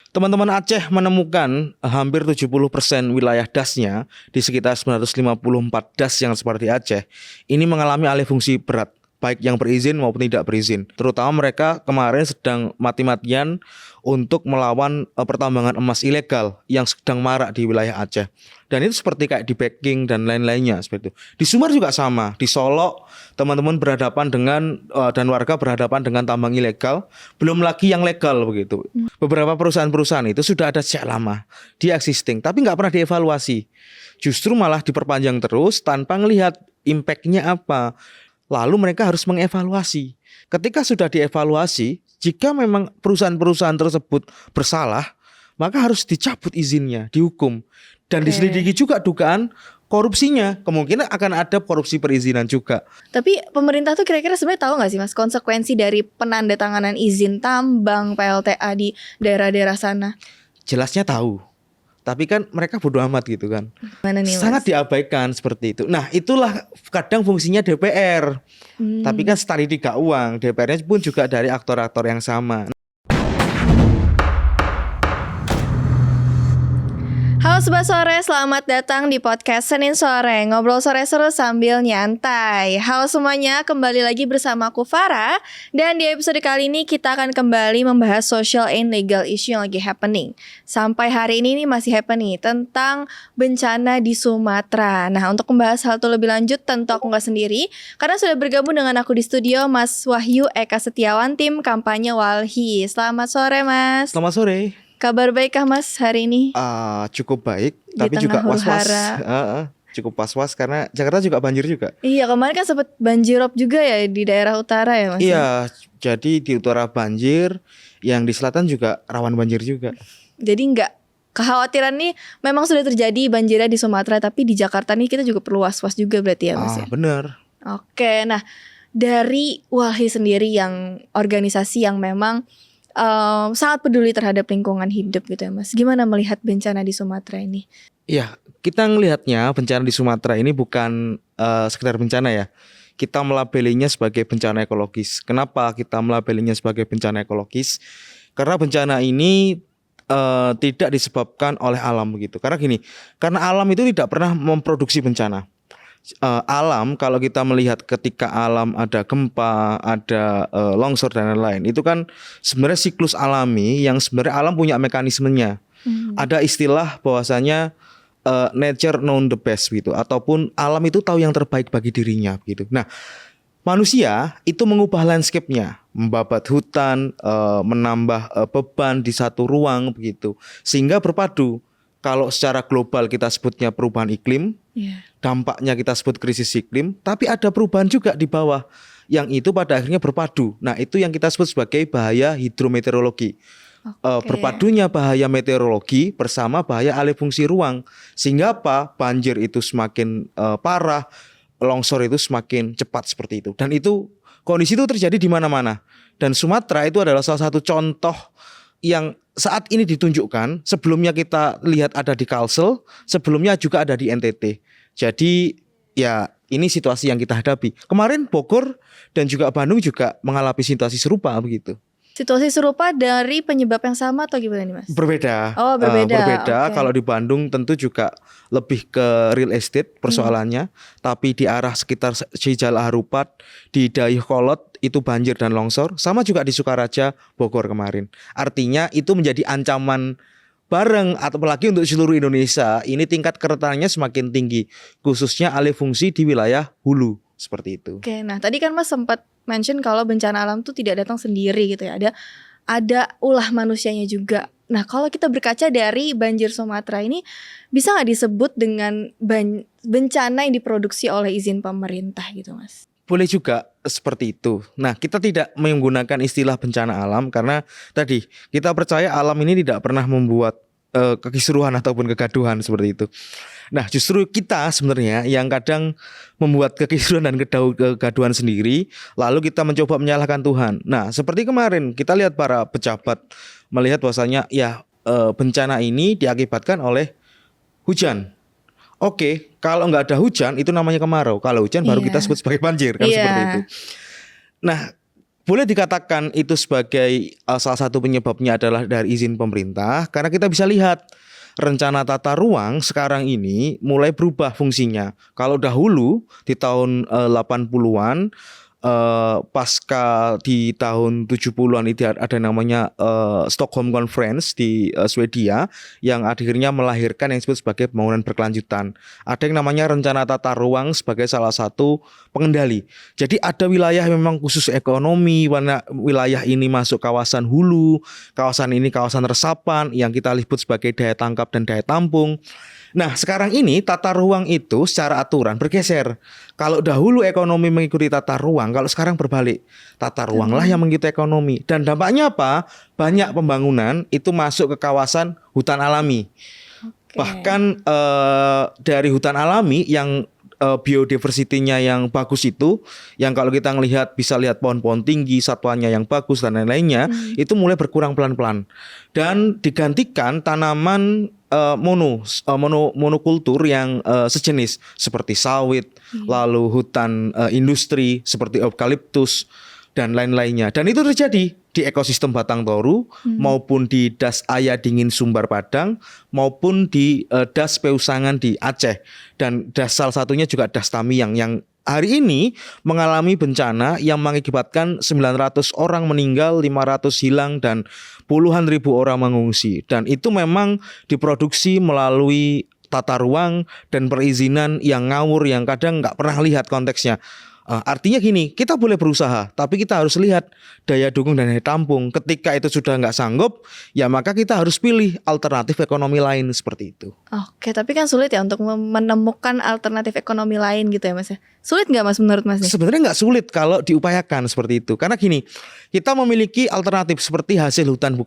Teman-teman Aceh menemukan hampir 70% wilayah dasnya di sekitar 954 das yang seperti Aceh ini mengalami alih fungsi berat, baik yang berizin maupun tidak berizin. Terutama mereka kemarin sedang mati-matian untuk melawan pertambangan emas ilegal yang sedang marak di wilayah Aceh. Dan itu seperti kayak di Peking dan lain-lainnya seperti itu. Di Sumbar juga sama. Di Solo teman-teman berhadapan dengan dan warga berhadapan dengan tambang ilegal, belum lagi yang legal begitu. Beberapa perusahaan-perusahaan itu sudah ada sejak lama, dia existing, tapi nggak pernah dievaluasi. Justru malah diperpanjang terus tanpa melihat impact-nya apa. Lalu mereka harus mengevaluasi. Ketika sudah dievaluasi, jika memang perusahaan-perusahaan tersebut bersalah, maka harus dicabut izinnya, dihukum. Dan diselidiki juga dugaan korupsinya. Kemungkinan akan ada korupsi perizinan juga. Tapi pemerintah tuh kira-kira sebenarnya tahu nggak sih Mas konsekuensi dari penandatanganan izin tambang PLTA di daerah-daerah sana? Jelasnya tahu. Tapi kan mereka bodoh amat gitu kan. Mana nih, Mas? Sangat diabaikan seperti itu. Nah itulah kadang fungsinya DPR. Tapi kan setari tiga uang. DPR-nya pun juga dari aktor-aktor yang sama. Halo Sobat Sore, selamat datang di podcast Senin Sore. Ngobrol sore seru sambil nyantai. Halo semuanya, kembali lagi bersama aku Farah. Dan di episode kali ini kita akan kembali membahas social and legal issue yang lagi happening. Sampai hari ini nih masih happening tentang bencana di Sumatera. Nah untuk membahas hal itu lebih lanjut tentu aku gak sendiri, karena sudah bergabung dengan aku di studio Mas Wahyu Eka Setiawan, tim kampanye Walhi. Selamat sore Mas. Selamat sore. Kabar baikkah Mas hari ini? Cukup baik, Di tapi tengah juga was-was. huru-hara. Cukup was-was karena Jakarta juga banjir juga. Iya, kemarin kan sempat banjirop juga ya di daerah utara ya Mas? Iya, jadi di utara banjir, yang di selatan juga rawan banjir juga. Jadi nggak, kekhawatiran nih memang sudah terjadi banjirnya di Sumatera, tapi di Jakarta nih kita juga perlu was-was juga berarti ya Mas ya? Bener. Oke, nah dari Walhi sendiri yang organisasi yang memang sangat peduli terhadap lingkungan hidup gitu ya Mas. Gimana melihat bencana di Sumatera ini? Iya, kita ngelihatnya bencana di Sumatera ini bukan sekedar bencana ya. Kita melabelinya sebagai bencana ekologis. Kenapa kita melabelinya sebagai bencana ekologis? Karena bencana ini tidak disebabkan oleh alam begitu. Karena gini, karena alam itu tidak pernah memproduksi bencana. Alam, kalau kita melihat ketika alam ada gempa, ada longsor dan lain-lain, itu kan sebenarnya siklus alami yang sebenarnya alam punya mekanismenya. Ada istilah bahwasanya nature known the best gitu, ataupun alam itu tahu yang terbaik bagi dirinya gitu. Nah, manusia itu mengubah landscape-nya, membabat hutan, menambah beban di satu ruang begitu, sehingga berpadu. Kalau secara global kita sebutnya perubahan iklim, dampaknya kita sebut krisis iklim, tapi ada perubahan juga di bawah yang itu pada akhirnya berpadu. Nah itu yang kita sebut sebagai bahaya hidrometeorologi. Berpadunya bahaya meteorologi bersama bahaya alih fungsi ruang, sehingga apa? Banjir itu semakin parah, longsor itu semakin cepat seperti itu. Dan itu kondisi itu terjadi di mana-mana. Dan Sumatera itu adalah salah satu contoh yang saat ini ditunjukkan. Sebelumnya kita lihat ada di Kalsel, sebelumnya juga ada di NTT. Jadi ya ini situasi yang kita hadapi. Kemarin Bogor dan juga Bandung juga mengalami situasi serupa begitu. Situasi serupa dari penyebab yang sama atau gimana nih Mas? Berbeda. Oh berbeda. Okay. Kalau di Bandung tentu juga lebih ke real estate persoalannya. Tapi di arah sekitar Cijalak Harupat, di Dayakolot itu banjir dan longsor. Sama juga di Sukaraja, Bogor kemarin. Artinya itu menjadi ancaman bareng, atau apalagi untuk seluruh Indonesia. Ini tingkat kerentanannya semakin tinggi, khususnya alih fungsi di wilayah hulu seperti itu. Oke, nah tadi kan Mas sempat mention kalau bencana alam tuh tidak datang sendiri gitu ya. Ada ulah manusianya juga. Nah kalau kita berkaca dari banjir Sumatera ini, bisa nggak disebut dengan bencana yang diproduksi oleh izin pemerintah gitu Mas? Boleh juga seperti itu. Nah kita tidak menggunakan istilah bencana alam karena tadi kita percaya alam ini tidak pernah membuat kekisruhan ataupun kegaduhan seperti itu. Nah justru kita sebenarnya yang kadang membuat kekisruhan dan kegaduhan sendiri, lalu kita mencoba menyalahkan Tuhan. Nah seperti kemarin kita lihat para pejabat melihat bahwasanya ya bencana ini diakibatkan oleh hujan. Oke, kalau nggak ada hujan itu namanya kemarau. Kalau hujan baru kita sebut sebagai banjir kan seperti itu. Nah boleh dikatakan itu sebagai salah satu penyebabnya adalah dari izin pemerintah, karena kita bisa lihat rencana tata ruang sekarang ini mulai berubah fungsinya. Kalau dahulu di tahun 80-an pasca di tahun 70-an itu ada namanya Stockholm Conference di Swedia yang akhirnya melahirkan yang disebut sebagai pembangunan berkelanjutan. Ada yang namanya rencana tata ruang sebagai salah satu pengendali. Jadi ada wilayah yang memang khusus ekonomi, wilayah ini masuk kawasan hulu, kawasan ini kawasan resapan yang kita sebut sebagai daya tangkap dan daya tampung. Nah, sekarang ini tata ruang itu secara aturan bergeser. Kalau dahulu ekonomi mengikuti tata ruang, kalau sekarang berbalik. Tata ruanglah yang mengikuti ekonomi. Dan dampaknya apa? Banyak pembangunan itu masuk ke kawasan hutan alami. Bahkan dari hutan alami yang biodiversitinya yang bagus itu, yang kalau kita ngelihat bisa lihat pohon-pohon tinggi, satwanya yang bagus dan lain-lainnya, itu mulai berkurang pelan-pelan dan digantikan tanaman monokultur yang sejenis seperti sawit, lalu hutan industri seperti eukaliptus dan lain-lainnya. Dan itu terjadi di ekosistem Batang Toru maupun di Das Aya Dingin Sumbar Padang maupun di Das Peusangan di Aceh, dan das salah satunya juga Das Tamiang yang hari ini mengalami bencana yang mengakibatkan 900 orang meninggal, 500 hilang dan puluhan ribu orang mengungsi. Dan itu memang diproduksi melalui tata ruang dan perizinan yang ngawur, yang kadang nggak pernah lihat konteksnya. Artinya gini, kita boleh berusaha, tapi kita harus lihat daya dukung dan daya tampung. Ketika itu sudah nggak sanggup, ya maka kita harus pilih alternatif ekonomi lain seperti itu. Oke, tapi kan sulit ya untuk menemukan alternatif ekonomi lain gitu ya Mas ya. Sulit nggak Mas menurut Mas? Sebenarnya nggak sulit kalau diupayakan seperti itu. Karena gini, kita memiliki alternatif seperti hasil hutan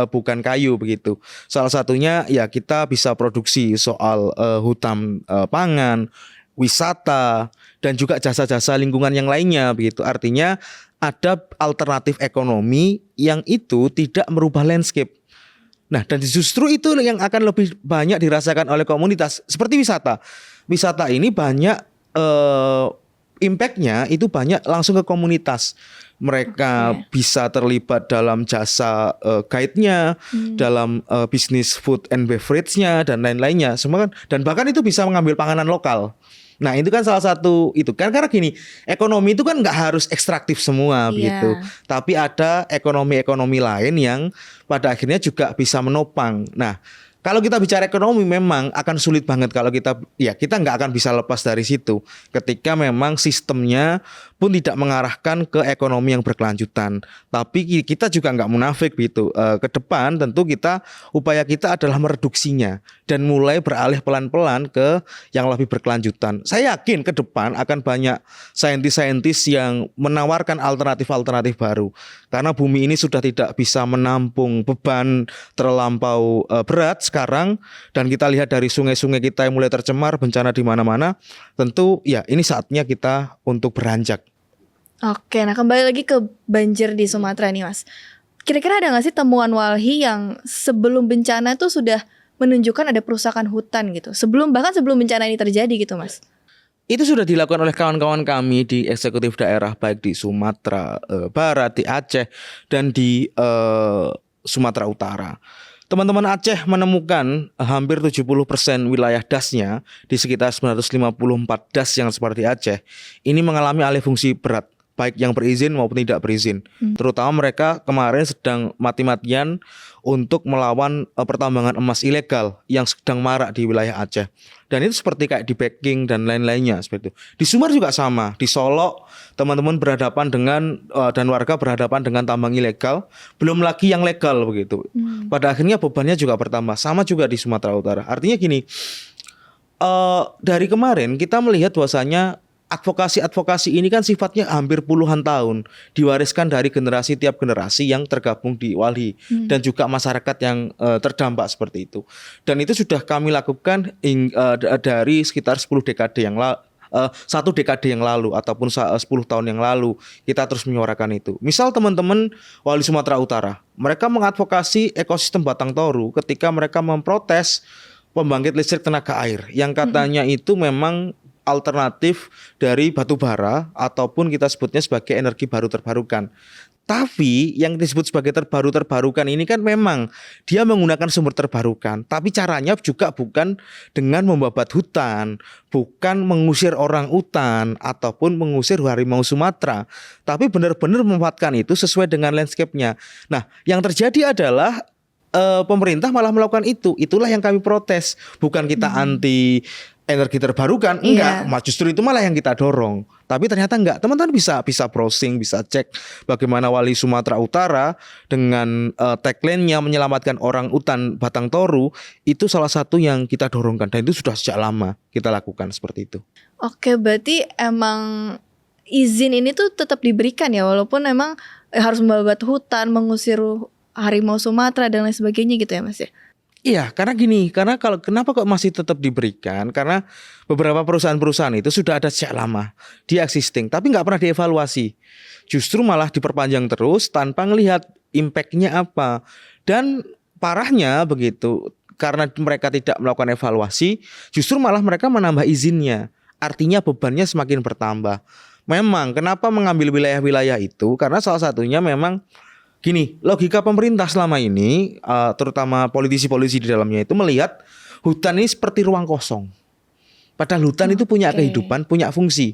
bukan kayu begitu. Salah satunya ya kita bisa produksi soal hutan pangan, wisata, dan juga jasa-jasa lingkungan yang lainnya begitu. Artinya ada alternatif ekonomi yang itu tidak merubah landscape. Nah, dan justru itu yang akan lebih banyak dirasakan oleh komunitas seperti wisata. Wisata ini banyak impact-nya itu banyak langsung ke komunitas. Mereka bisa terlibat dalam jasa guide-nya, dalam bisnis food and beverage-nya dan lain-lainnya. Semua kan, dan bahkan itu bisa mengambil panganan lokal. Nah, itu kan salah satu itu kan, karena gini, ekonomi itu kan nggak harus ekstraktif semua begitu, tapi ada ekonomi lain yang pada akhirnya juga bisa menopang. Nah, kalau kita bicara ekonomi memang akan sulit banget kalau kita nggak akan bisa lepas dari situ ketika memang sistemnya pun tidak mengarahkan ke ekonomi yang berkelanjutan. Tapi kita juga nggak munafik gitu. Ke depan tentu upaya kita adalah mereduksinya dan mulai beralih pelan-pelan ke yang lebih berkelanjutan. Saya yakin ke depan akan banyak saintis-saintis yang menawarkan alternatif-alternatif baru. Karena bumi ini sudah tidak bisa menampung beban terlampau berat sekarang, dan kita lihat dari sungai-sungai kita yang mulai tercemar, bencana di mana-mana. Tentu ya ini saatnya kita untuk beranjak. Oke, nah kembali lagi ke banjir di Sumatera nih Mas. Kira-kira ada gak sih temuan Walhi yang sebelum bencana itu sudah menunjukkan ada perusakan hutan gitu, bahkan sebelum bencana ini terjadi gitu Mas? Itu sudah dilakukan oleh kawan-kawan kami di eksekutif daerah, baik di Sumatera Barat, di Aceh, dan di Sumatera Utara. Teman-teman Aceh menemukan hampir 70% wilayah dasnya di sekitar 954 das yang seperti Aceh ini mengalami alih fungsi berat, baik yang berizin maupun tidak berizin. Terutama mereka kemarin sedang mati-matian untuk melawan pertambangan emas ilegal yang sedang marak di wilayah Aceh. Dan itu seperti kayak di Peking dan lain-lainnya seperti itu. Di Sumbar juga sama. Di Solo teman-teman berhadapan dengan dan warga berhadapan dengan tambang ilegal, belum lagi yang legal begitu. Pada akhirnya bebannya juga bertambah. Sama juga di Sumatera Utara. Artinya gini, dari kemarin kita melihat bahwasanya advokasi ini kan sifatnya hampir puluhan tahun, diwariskan dari tiap generasi yang tergabung di Walhi dan juga masyarakat yang terdampak seperti itu. Dan itu sudah kami lakukan dari sekitar 1 dekade yang lalu ataupun 10 tahun yang lalu kita terus menyuarakan itu. Misal teman-teman Walhi Sumatera Utara, mereka mengadvokasi ekosistem Batang Toru ketika mereka memprotes pembangkit listrik tenaga air yang katanya itu memang alternatif dari batu bara ataupun kita sebutnya sebagai energi baru terbarukan. Tapi yang disebut sebagai terbarukan ini kan memang dia menggunakan sumber terbarukan. Tapi caranya juga bukan dengan membabat hutan, bukan mengusir orang utan ataupun mengusir harimau Sumatera. Tapi benar-benar memanfaatkan itu sesuai dengan landscape-nya. Nah, yang terjadi adalah pemerintah malah melakukan itu. Itulah yang kami protes. Bukan kita anti energi terbarukan, enggak, justru itu malah yang kita dorong. Tapi ternyata enggak. Teman-teman bisa browsing, bisa cek bagaimana Wali Sumatera Utara dengan tagline-nya menyelamatkan orang utan Batang Toru, itu salah satu yang kita dorongkan dan itu sudah sejak lama kita lakukan seperti itu. Oke, berarti emang izin ini tuh tetap diberikan ya, walaupun emang harus membabat hutan, mengusir harimau Sumatera dan lain sebagainya gitu ya Mas ya? Iya, karena kenapa kok masih tetap diberikan? Karena beberapa perusahaan-perusahaan itu sudah ada sejak lama, dia existing, tapi nggak pernah dievaluasi. Justru malah diperpanjang terus tanpa ngelihat impact-nya apa. Dan parahnya begitu, karena mereka tidak melakukan evaluasi, justru malah mereka menambah izinnya. Artinya bebannya semakin bertambah. Memang kenapa mengambil wilayah-wilayah itu? Karena salah satunya memang gini, logika pemerintah selama ini, terutama politisi-politisi di dalamnya itu melihat hutan ini seperti ruang kosong. Padahal hutan itu punya kehidupan, punya fungsi.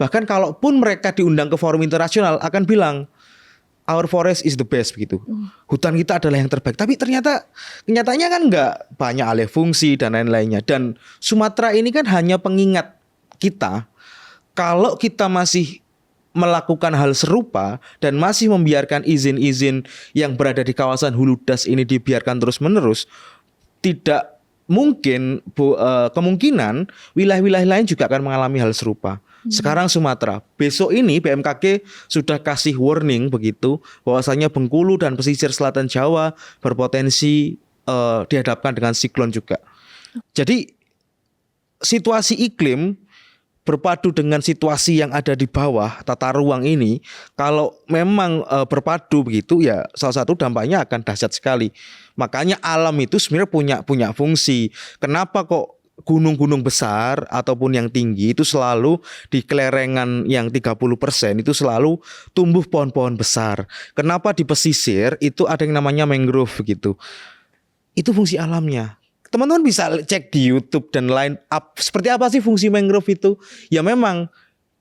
Bahkan kalaupun mereka diundang ke forum internasional akan bilang, our forest is the best begitu. Hutan kita adalah yang terbaik. Tapi ternyata kenyataannya kan enggak, banyak alih fungsi dan lain-lainnya. Dan Sumatera ini kan hanya pengingat kita, kalau kita masih melakukan hal serupa dan masih membiarkan izin-izin yang berada di kawasan hulu das ini dibiarkan terus-menerus, tidak mungkin kemungkinan wilayah-wilayah lain juga akan mengalami hal serupa. Sekarang Sumatera, besok ini BMKG sudah kasih warning begitu bahwasanya Bengkulu dan pesisir selatan Jawa berpotensi dihadapkan dengan siklon juga. Jadi situasi iklim berpadu dengan situasi yang ada di bawah tata ruang ini, kalau memang berpadu begitu ya salah satu dampaknya akan dahsyat sekali. Makanya alam itu sebenarnya punya fungsi. Kenapa kok gunung-gunung besar ataupun yang tinggi itu selalu di kelerengan yang 30% itu selalu tumbuh pohon-pohon besar. Kenapa di pesisir itu ada yang namanya mangrove begitu. Itu fungsi alamnya. Teman-teman bisa cek di YouTube dan line up seperti apa sih fungsi mangrove itu. Ya memang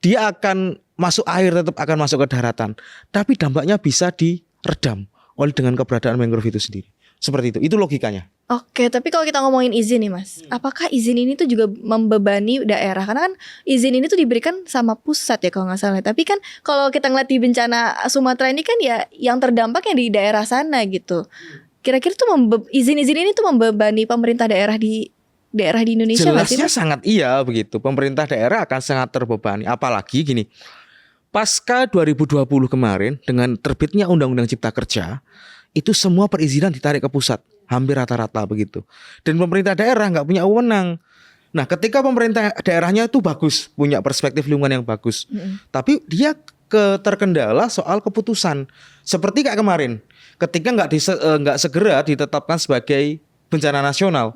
dia akan masuk air, tetap akan masuk ke daratan, tapi dampaknya bisa diredam oleh dengan keberadaan mangrove itu sendiri. Seperti itu logikanya. Oke, tapi kalau kita ngomongin izin nih Mas, apakah izin ini tuh juga membebani daerah? Karena kan izin ini tuh diberikan sama pusat ya kalau nggak salah. Tapi kan kalau kita ngeliat di bencana Sumatera ini kan ya yang terdampak yang di daerah sana gitu. Kira-kira tuh izin-izin ini tuh membebani pemerintah daerah di Indonesia nggak sih? Jelasnya sangat iya begitu. Pemerintah daerah akan sangat terbebani. Apalagi gini, pasca 2020 kemarin dengan terbitnya Undang-Undang Cipta Kerja, itu semua perizinan ditarik ke pusat, hampir rata-rata begitu. Dan pemerintah daerah nggak punya wewenang. Nah, ketika pemerintah daerahnya itu bagus, punya perspektif lingkungan yang bagus, tapi dia terkendala soal keputusan. Seperti kayak kemarin, ketika nggak segera ditetapkan sebagai bencana nasional,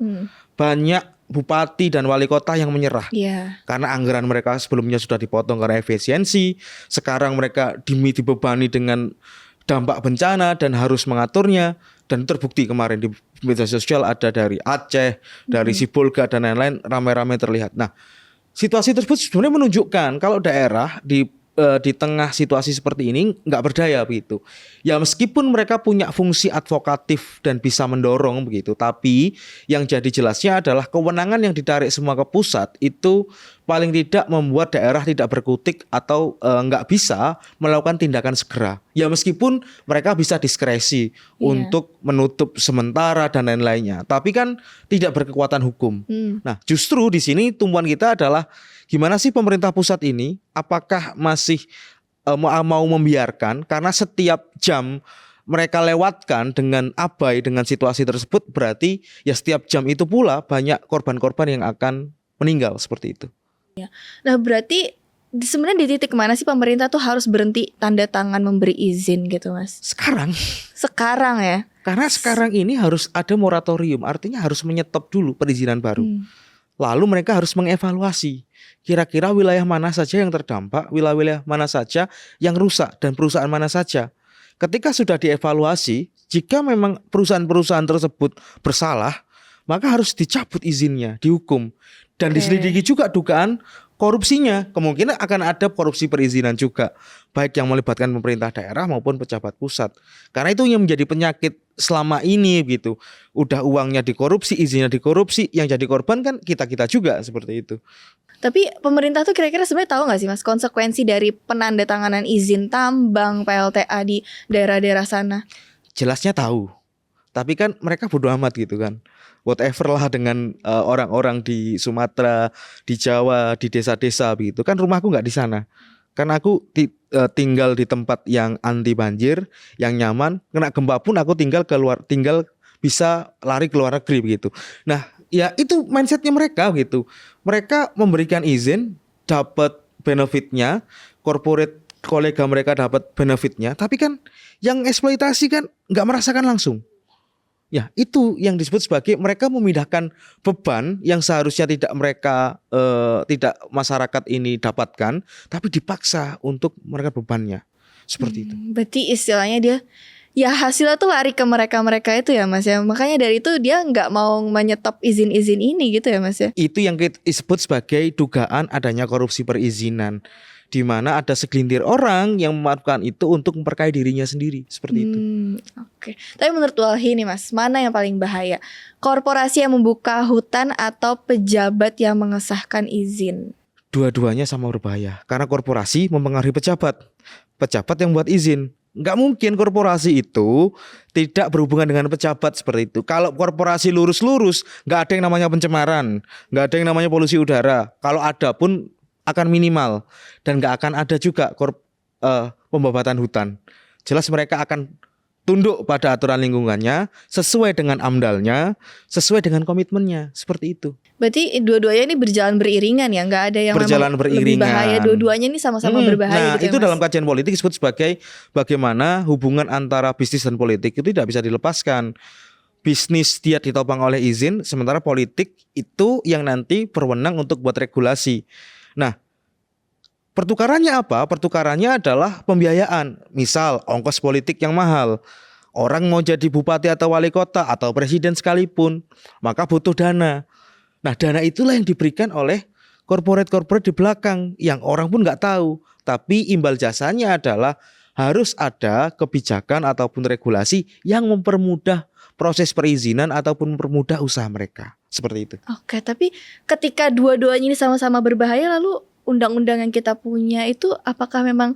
banyak bupati dan wali kota yang menyerah karena anggaran mereka sebelumnya sudah dipotong karena efisiensi. Sekarang mereka dibebani dengan dampak bencana dan harus mengaturnya. Dan terbukti kemarin di media sosial ada dari Aceh, dari Sibolga dan lain-lain ramai-ramai terlihat. Nah, situasi tersebut sebenarnya menunjukkan kalau daerah di tengah situasi seperti ini nggak berdaya begitu. Ya meskipun mereka punya fungsi advokatif dan bisa mendorong begitu, tapi yang jadi jelasnya adalah kewenangan yang ditarik semua ke pusat itu paling tidak membuat daerah tidak berkutik atau nggak bisa melakukan tindakan segera. Ya meskipun mereka bisa diskresi untuk menutup sementara dan lain-lainnya, tapi kan tidak berkekuatan hukum. Nah, justru di sini tumpuan kita adalah gimana sih pemerintah pusat ini, apakah masih mau membiarkan, karena setiap jam mereka lewatkan dengan abai dengan situasi tersebut, berarti ya setiap jam itu pula banyak korban-korban yang akan meninggal seperti itu. Nah berarti sebenarnya di titik mana sih pemerintah tuh harus berhenti tanda tangan memberi izin gitu Mas? Sekarang ya? Karena sekarang ini harus ada moratorium, artinya harus menyetop dulu perizinan baru. Lalu mereka harus mengevaluasi kira-kira wilayah mana saja yang terdampak, wilayah-wilayah mana saja yang rusak, dan perusahaan mana saja. Ketika sudah dievaluasi, jika memang perusahaan-perusahaan tersebut bersalah, maka harus dicabut izinnya, dihukum. Dan diselidiki juga dugaan korupsinya. Kemungkinan akan ada korupsi perizinan juga, baik yang melibatkan pemerintah daerah maupun pejabat pusat. Karena itu yang menjadi penyakit selama ini gitu. Udah uangnya dikorupsi, izinnya dikorupsi, yang jadi korban kan kita-kita juga seperti itu. Tapi pemerintah tuh kira-kira sebenarnya tahu nggak sih Mas konsekuensi dari penandatanganan izin tambang PLTA di daerah-daerah sana? Jelasnya tahu. Tapi kan mereka bodo amat gitu kan. Whatever lah dengan orang-orang di Sumatera, di Jawa, di desa-desa begitu. Kan rumahku nggak di sana. Kan aku tinggal di tempat yang anti banjir, yang nyaman. Kena gempa pun aku tinggal bisa lari ke luar negeri begitu. Nah, ya itu mindsetnya mereka gitu. Mereka memberikan izin, dapat benefitnya, corporate kolega mereka dapat benefitnya, tapi kan yang eksploitasi kan nggak merasakan langsung. Ya itu yang disebut sebagai mereka memindahkan beban yang seharusnya tidak masyarakat ini dapatkan, tapi dipaksa untuk mereka bebannya seperti itu. Berarti istilahnya dia ya hasilnya tuh lari ke mereka itu ya Mas ya. Makanya dari itu dia nggak mau menyetop izin-izin ini gitu ya Mas ya. Itu yang kita sebut sebagai dugaan adanya korupsi perizinan, di mana ada segelintir orang yang melakukan itu untuk memperkaya dirinya sendiri seperti itu. Oke. Tapi menurut Walhi nih Mas, mana yang paling bahaya? Korporasi yang membuka hutan atau pejabat yang mengesahkan izin? Dua-duanya sama berbahaya, karena korporasi mempengaruhi pejabat yang buat izin. Nggak mungkin korporasi itu tidak berhubungan dengan pejabat seperti itu. Kalau korporasi lurus-lurus, nggak ada yang namanya pencemaran, nggak ada yang namanya polusi udara. Kalau ada pun akan minimal, dan nggak akan ada juga pembabatan hutan. Jelas mereka akan tunduk pada aturan lingkungannya, sesuai dengan AMDAL-nya, sesuai dengan komitmennya, seperti itu. Berarti dua-duanya ini berjalan beriringan ya, nggak ada yang berjalan lebih beriringan. bahaya. Dua-duanya ini sama-sama berbahaya. Nah, gitu itu ya, Mas? dalam kajian politik disebut sebagai bagaimana hubungan antara bisnis dan politik itu tidak bisa dilepaskan. Bisnis dia ditopang oleh izin, sementara politik itu yang nanti berwenang untuk buat regulasi. Nah, pertukarannya apa? Pertukarannya adalah pembiayaan. Misal ongkos politik yang mahal. Orang mau jadi bupati atau wali kota atau presiden sekalipun, maka butuh dana. Nah, dana itulah yang diberikan oleh korporat-korporat di belakang yang orang pun nggak tahu. Tapi imbal jasanya adalah harus ada kebijakan ataupun regulasi yang mempermudah proses perizinan ataupun mempermudah usaha mereka. Seperti itu. Oke, tapi ketika dua-duanya ini sama-sama berbahaya, lalu undang-undang yang kita punya itu apakah memang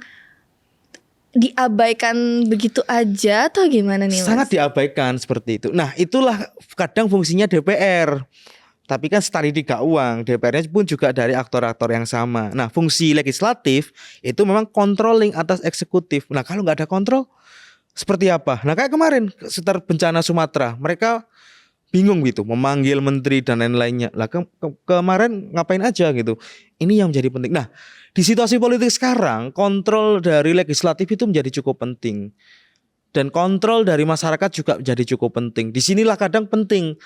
diabaikan begitu aja atau gimana nih Mas? Sangat diabaikan seperti itu. Nah, itulah kadang fungsinya DPR. Tapi kan setari tiga uang, DPR-nya pun juga dari aktor-aktor yang sama. Nah, fungsi legislatif itu memang controlling atas eksekutif. Nah, kalau nggak ada kontrol, seperti apa? Nah, kayak kemarin setelah bencana Sumatera, mereka bingung gitu, memanggil menteri dan lain-lainnya. Lah kemarin ngapain aja gitu? Ini yang menjadi penting. Nah, di situasi politik sekarang, kontrol dari legislatif itu menjadi cukup penting. Dan kontrol dari masyarakat juga menjadi cukup penting. Disinilah kadang penting.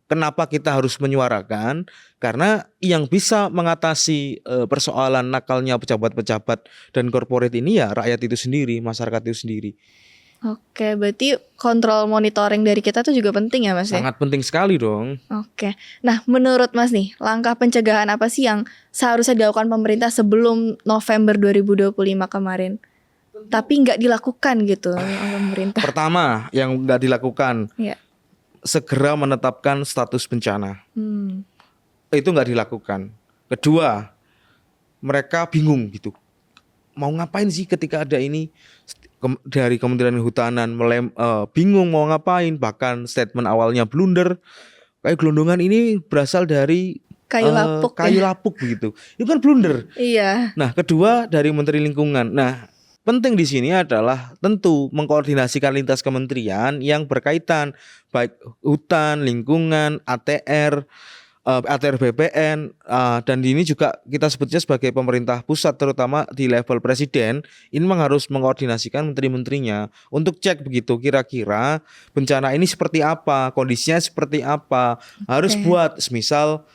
Kenapa kita harus menyuarakan? Karena yang bisa mengatasi persoalan nakalnya pejabat-pejabat dan korporat ini ya rakyat itu sendiri, masyarakat itu sendiri. Oke, berarti kontrol monitoring dari kita tuh juga penting ya Mas ya? Sangat penting sekali dong. Oke, nah menurut Mas nih, langkah pencegahan apa sih yang seharusnya dilakukan pemerintah sebelum November 2025 kemarin? Tapi nggak dilakukan gitu oleh pemerintah. Pertama, yang nggak dilakukan, Ya. segera menetapkan status bencana. Itu nggak dilakukan. Kedua, mereka bingung gitu. Mau ngapain sih ketika ada ini dari Kementerian Kehutanan bingung mau ngapain, bahkan statement awalnya blunder. Kayak gelondongan ini berasal dari Kayu lapuk begitu. Itu kan blunder. Iya. Nah, kedua dari Menteri Lingkungan. Nah, penting di sini adalah tentu mengkoordinasikan lintas kementerian yang berkaitan baik hutan, lingkungan, ATR BPN, dan ini juga kita sebutnya sebagai pemerintah pusat terutama di level presiden. Ini memang harus mengkoordinasikan menteri-menterinya untuk cek begitu kira-kira bencana ini seperti apa, kondisinya seperti apa. Harus buat semisal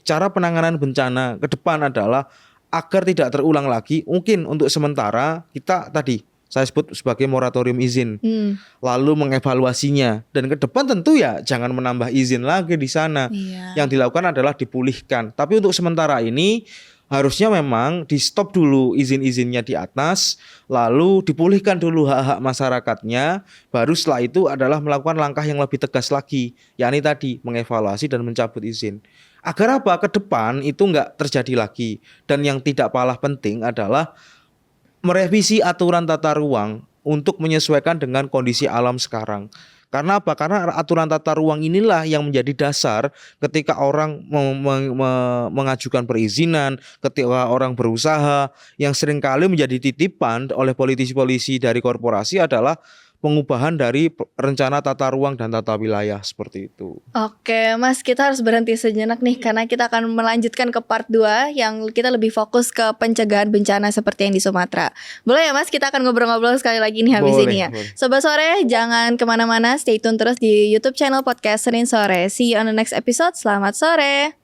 cara penanganan bencana ke depan adalah agar tidak terulang lagi. Mungkin untuk sementara kita tadi Saya sebut sebagai moratorium izin. Hmm. Lalu mengevaluasinya, dan ke depan tentu ya jangan menambah izin lagi di sana. Iya. Yang dilakukan adalah dipulihkan. Tapi untuk sementara ini harusnya memang di stop dulu izin-izinnya di atas, lalu dipulihkan dulu hak-hak masyarakatnya, baru setelah itu adalah melakukan langkah yang lebih tegas lagi, yakni tadi mengevaluasi dan mencabut izin. Agar apa? Ke depan itu nggak terjadi lagi. Dan yang tidak kalah penting adalah merevisi aturan tata ruang untuk menyesuaikan dengan kondisi alam sekarang. Karena apa? Karena aturan tata ruang inilah yang menjadi dasar ketika orang mengajukan perizinan, ketika orang berusaha, yang seringkali menjadi titipan oleh politisi-politisi dari korporasi adalah pengubahan dari rencana tata ruang dan tata wilayah seperti itu. Oke, Mas, kita harus berhenti sejenak nih karena kita akan melanjutkan ke part 2 yang kita lebih fokus ke pencegahan bencana seperti yang di Sumatera. Boleh ya, Mas? Kita akan ngobrol-ngobrol sekali lagi nih habis Boleh, ini ya. boleh. Sobat Sore, jangan kemana-mana, stay tune terus di YouTube channel Podcast Senin Sore. See you on the next episode. Selamat sore.